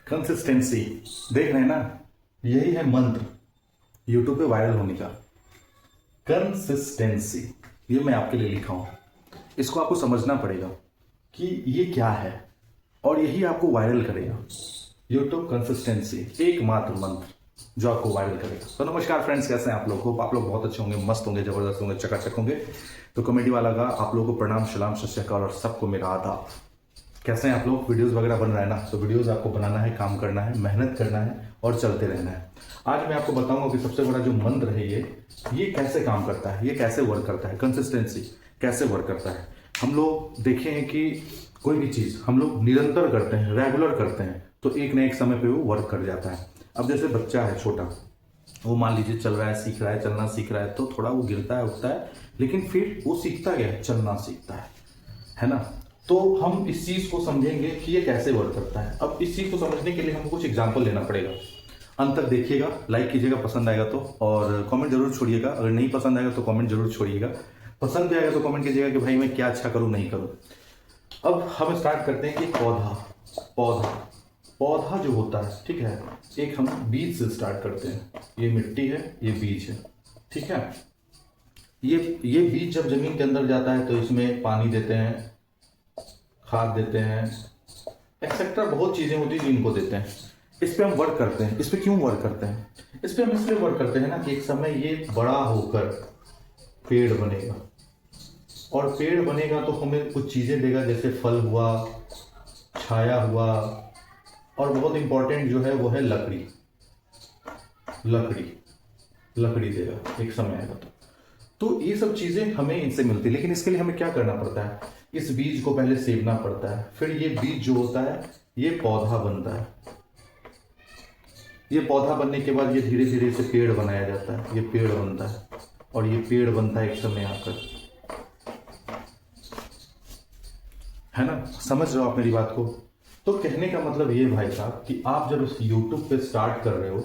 Consistency देख रहे हैं ना, यही है मंत्र यूट्यूब पे वायरल होने का। कंसिस्टेंसी ये मैं आपके लिए लिखा हूं, इसको आपको समझना पड़ेगा कि ये क्या है और यही आपको वायरल करेगा। यूट्यूब कंसिस्टेंसी एकमात्र मंत्र जो आपको वायरल करेगा। तो नमस्कार फ्रेंड्स, कैसे हैं आप लोग? होप आप लोग बहुत अच्छे होंगे, मस्त होंगे, जबरदस्त होंगे, चकाचक होंगे। तो कॉमेडी वाला का आप लोगों को प्रणाम, सलाम, सत श्री अकाल और सबको मेरा आदाब। कैसे हैं आप लोग? वीडियोस वगैरह बन रहा है ना? तो वीडियोस आपको बनाना है, काम करना है, मेहनत करना है और चलते रहना है। आज मैं आपको बताऊंगा कि सबसे बड़ा जो मंत्र है ये कैसे काम करता है, ये कैसे वर्क करता है, कंसिस्टेंसी कैसे वर्क करता है। हम लोग देखे हैं कि कोई भी चीज़ हम लोग निरंतर करते हैं, रेगुलर करते हैं, तो एक न एक समय पे वो वर्क कर जाता है। अब जैसे बच्चा है छोटा, वो मान लीजिए चल रहा है, सीख रहा है, चलना सीख रहा है, तो थोड़ा वो गिरता है, उठता है, लेकिन फिर वो सीखता गया है, चलना सीखता है ना? तो हम इस चीज़ को समझेंगे कि ये कैसे वर्क करता है। अब इस चीज़ को समझने के लिए हमको कुछ एग्जाम्पल लेना पड़ेगा। अंत तक देखिएगा, लाइक कीजिएगा पसंद आएगा तो, और कमेंट जरूर छोड़िएगा। अगर नहीं पसंद आएगा तो कमेंट जरूर छोड़िएगा। पसंद भी आएगा तो कमेंट कीजिएगा कि भाई मैं क्या अच्छा करूँ, नहीं करूँ। अब हम स्टार्ट करते हैं कि पौधा जो होता है, ठीक है, एक हम बीज से स्टार्ट करते हैं। ये मिट्टी है, ये बीज है, ठीक है। ये बीज जब जमीन के अंदर जाता है तो इसमें पानी देते हैं, खाद देते हैं, एक्सेट्रा बहुत चीजें होती है जिनको देते हैं। इस पे हम वर्क करते हैं। इस पे क्यों वर्क करते हैं? इस पे हम इसलिए वर्क करते हैं ना कि एक समय ये बड़ा होकर पेड़ बनेगा, और पेड़ बनेगा तो हमें कुछ चीजें देगा, जैसे फल हुआ, छाया हुआ, और बहुत इंपॉर्टेंट जो है वो है लकड़ी देगा एक समय आएगा तो ये सब चीजें हमें इनसे मिलती है। लेकिन इसके लिए हमें क्या करना पड़ता है? इस बीज को पहले सेवना पड़ता है, फिर ये बीज जो होता है ये पौधा बनता है। ये पौधा बनने के बाद ये धीरे धीरे इसे पेड़ बनाया जाता है, ये पेड़ बनता है, और ये पेड़ बनता है एक समय आकर, है ना? समझ रहे हो आप मेरी बात को? तो कहने का मतलब ये भाई साहब कि आप जब इस यूट्यूब पे स्टार्ट कर रहे हो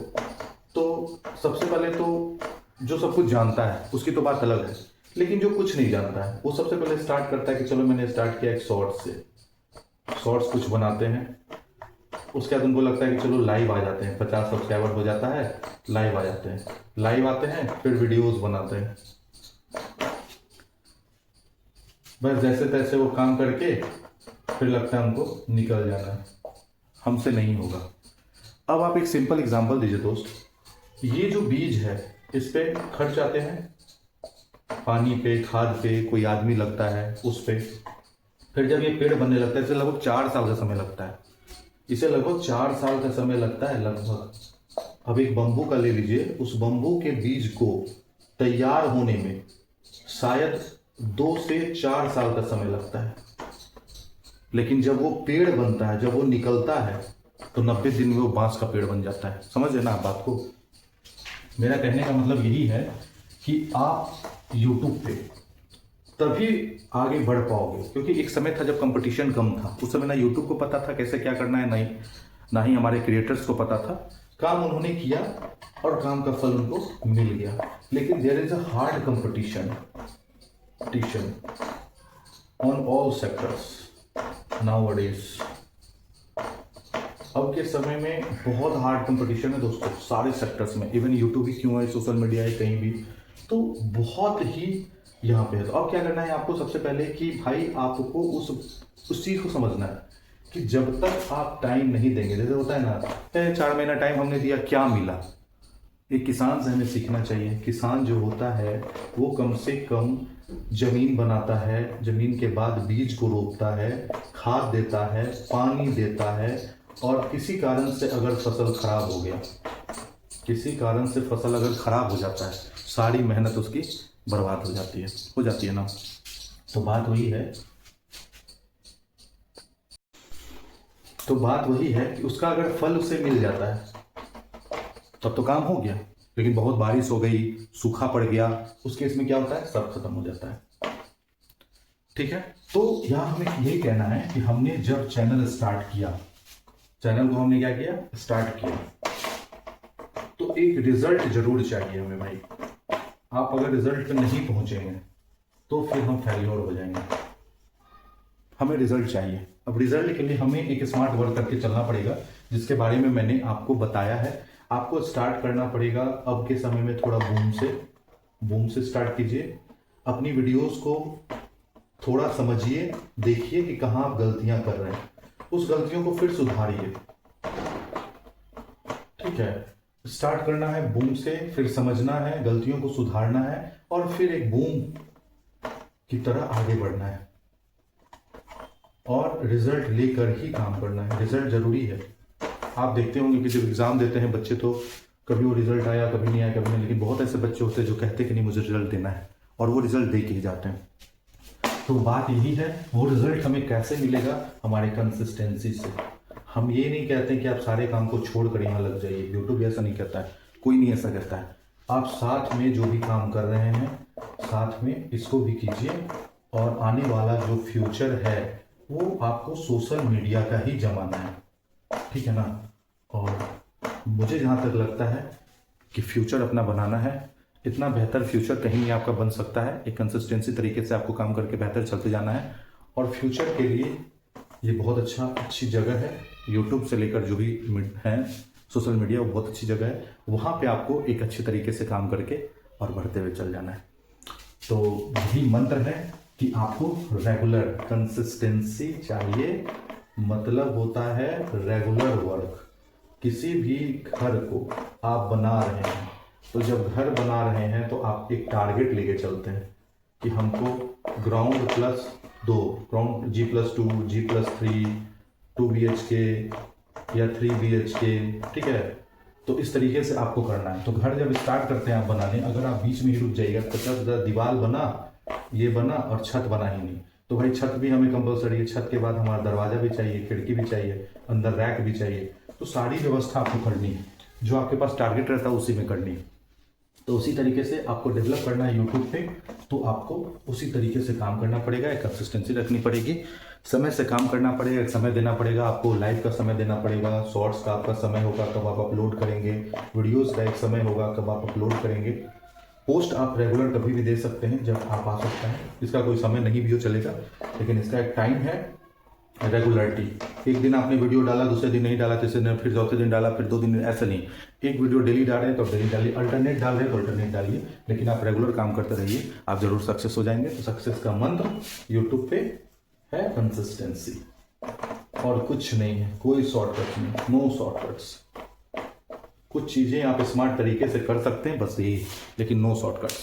तो सबसे पहले तो जो सब कुछ जानता है उसकी तो बात अलग है, लेकिन जो कुछ नहीं जानता है वो सबसे पहले स्टार्ट करता है कि चलो मैंने स्टार्ट किया एक शॉर्ट्स से, शॉर्ट्स कुछ बनाते हैं। उसके बाद उनको लगता है कि चलो लाइव आ जाते हैं, 50 सब्सक्राइबर हो जाता है, लाइव आ जाते हैं, लाइव आते हैं, फिर वीडियोस बनाते हैं। बस जैसे तैसे वो काम करके फिर लगता है हमको निकल जाना है, हमसे नहीं होगा। अब आप एक सिंपल एग्जांपल दीजिए दोस्त, ये जो बीज है इस पे खर्च आते हैं, पानी पे, खाद पे, कोई आदमी लगता है उस पे, फिर जब ये पेड़ बनने लगता है इसे लगभग 4 साल का समय लगता है। इसे लगभग 4 साल का समय लगता है लगभग। अब एक बम्बू का ले लीजिए, उस बम्बू के बीज को तैयार होने में शायद 2 से 4 साल का समय लगता है, लेकिन जब वो पेड़ बनता है, जब वो निकलता है, तो 90 दिन में वो बांस का पेड़ बन जाता है। समझ रहे ना आप बात को? मेरा कहने का मतलब यही है कि आप YouTube पे तभी आगे बढ़ पाओगे, क्योंकि एक समय था जब कंपटीशन कम था। उस समय ना YouTube को पता था कैसे क्या करना है, नहीं ना ही हमारे क्रिएटर्स को पता था। काम उन्होंने किया और काम का फल उनको मिल गया। लेकिन there is a hard competition on all sectors nowadays. अब के समय में बहुत हार्ड कंपटीशन है दोस्तों, सारे सेक्टर्स में। इवन यूट्यूब ही क्यों है, सोशल मीडिया है, कहीं भी, तो बहुत ही यहाँ पे है। तो अब क्या करना है आपको? सबसे पहले कि भाई आपको उस चीज को समझना है कि जब तक आप टाइम नहीं देंगे, जैसे होता है ना, 4 महीना टाइम हमने दिया, क्या मिला? एक किसान से हमें सीखना चाहिए। किसान जो होता है वो कम से कम जमीन बनाता है, जमीन के बाद बीज को रोपता है, खाद देता है, पानी देता है, और किसी कारण से अगर फसल खराब हो गया, किसी कारण से फसल अगर खराब हो जाता है, सारी मेहनत उसकी बर्बाद हो जाती है ना? तो बात वही है कि उसका अगर फल उसे मिल जाता है तब तो काम हो गया। लेकिन बहुत बारिश हो गई, सूखा पड़ गया, उस केस में क्या होता है? सब खत्म हो जाता है। ठीक है? तो यहाँ हमें यही कहना है कि हमने जब चैनल स्टार्ट किया, चैनल को हमने क्या किया? स्टार्ट किया, तो एक रिजल्ट जरूर चाहिए हमें भाई। आप अगर रिजल्ट पे नहीं पहुंचेंगे तो फिर हम फेल्योर हो जाएंगे। हमें रिजल्ट चाहिए। अब रिजल्ट के लिए हमें एक स्मार्ट वर्क करके चलना पड़ेगा, जिसके बारे में मैंने आपको बताया है। आपको स्टार्ट करना पड़ेगा अब के समय में थोड़ा बूम से स्टार्ट कीजिए। अपनी वीडियोस को थोड़ा समझिए, देखिए कि कहाँ आप गलतियां कर रहे हैं, उस गलतियों को फिर सुधारिए। ठीक है, स्टार्ट करना है बूम से, फिर समझना है, गलतियों को सुधारना है, और फिर एक बूम की तरह आगे बढ़ना है और रिजल्ट लेकर ही काम करना है। रिजल्ट जरूरी है। आप देखते होंगे कि जब एग्जाम देते हैं बच्चे, तो कभी वो रिजल्ट आया, कभी नहीं आया, कभी नहीं, लेकिन बहुत ऐसे बच्चे होते हैं जो कहते हैं कि नहीं मुझे रिजल्ट देना है, और वो रिजल्ट दे के ही जाते हैं। तो बात यही है, वो रिजल्ट हमें कैसे मिलेगा? हमारे कंसिस्टेंसी से। हम ये नहीं कहते कि आप सारे काम को छोड़कर यहाँ लग जाइए, यूट्यूब ऐसा नहीं कहता है, कोई नहीं ऐसा कहता है। आप साथ में जो भी काम कर रहे हैं, साथ में इसको भी कीजिए, और आने वाला जो फ्यूचर है वो आपको सोशल मीडिया का ही जमाना है, ठीक है ना। और मुझे जहाँ तक लगता है कि फ्यूचर अपना बनाना है, इतना बेहतर फ्यूचर कहीं नहीं आपका बन सकता है। एक कंसिस्टेंसी तरीके से आपको काम करके बेहतर चलते जाना है, और फ्यूचर के लिए ये बहुत अच्छी जगह है। यूट्यूब से लेकर जो भी है सोशल मीडिया, वो बहुत अच्छी जगह है। वहाँ पे आपको एक अच्छे तरीके से काम करके और बढ़ते हुए चल जाना है। तो यही मंत्र है कि आपको रेगुलर कंसिस्टेंसी चाहिए। मतलब होता है रेगुलर वर्क। किसी भी घर को आप बना रहे हैं, तो जब घर बना रहे हैं तो आप एक टारगेट लेके चलते हैं कि हमको ground plus 2, ground G+2, G+3, 2 BHK या 3 BHK, ठीक है। तो इस तरीके से आपको करना है। तो घर जब स्टार्ट करते हैं आप बनाने, अगर आप बीच में ही रुक जाइएगा, 50,000 दीवार बना, ये बना और छत बना ही नहीं, तो भाई छत भी हमें कंपलसरी है। छत के बाद हमारा दरवाजा भी चाहिए, खिड़की भी चाहिए, अंदर रैक भी चाहिए। तो सारी व्यवस्था आपको करनी है, जो आपके पास टारगेट रहता है उसी में करनी है। तो उसी तरीके से आपको डेवलप करना है यूट्यूब पे, तो आपको उसी तरीके से काम करना पड़ेगा। एक कंसिस्टेंसी रखनी पड़ेगी, समय से काम करना पड़ेगा, एक समय देना पड़ेगा आपको, लाइव का समय देना पड़ेगा, शॉर्ट्स का आपका समय होगा कब आप अपलोड करेंगे, वीडियोस का एक समय होगा कब आप अपलोड करेंगे। पोस्ट आप रेगुलर कभी भी दे सकते हैं जब आप आ सकते हैं, इसका कोई समय नहीं भी हो चलेगा, लेकिन इसका एक टाइम है, रेगुलरिटी। एक दिन आपने वीडियो डाला, दूसरे दिन नहीं डाला, तीसरे दिन, फिर चौथे दिन डाला, फिर 2 दिन, ऐसा नहीं। एक वीडियो डेली डाल रहे हैं तो डेली डालिए, अल्टरनेट डाल रहे हैं तो अल्टरनेट डालिए, लेकिन आप रेगुलर काम करते रहिए, आप जरूर सक्सेस हो जाएंगे। तो सक्सेस का मंत्र यूट्यूब पे है कंसिस्टेंसी, और कुछ नहीं है, कोई शॉर्टकट नहीं, नो शॉर्टकट्स। कुछ चीजें आप स्मार्ट तरीके से कर सकते हैं, बस यही, लेकिन नो शॉर्टकट्स,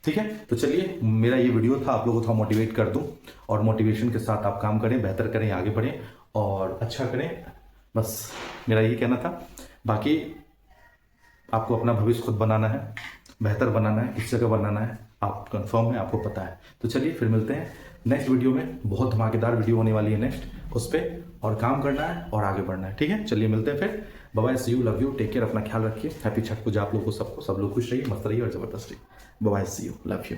ठीक है। तो चलिए, मेरा ये वीडियो था आप लोगों को थोड़ा मोटिवेट कर दूं, और मोटिवेशन के साथ आप काम करें, बेहतर करें, आगे बढ़ें और अच्छा करें, बस मेरा ये कहना था। बाकी आपको अपना भविष्य खुद बनाना है, बेहतर बनाना है, इस जगह बनाना है, आप कंफर्म है, आपको पता है। तो चलिए फिर मिलते हैं नेक्स्ट वीडियो में, बहुत धमाकेदार वीडियो होने वाली है नेक्स्ट, उस पर और काम करना है और आगे बढ़ना है, ठीक है। चलिए मिलते हैं फिर, bye bye, see you, love you, take care, अपना ख्याल रखिए, हैप्पी छठ पूजा आप लोगों को, सबको, सब लोग खुश रहिए, मस्त रहिए और जबरदस्त रहिए। Bye bye, see you, love you.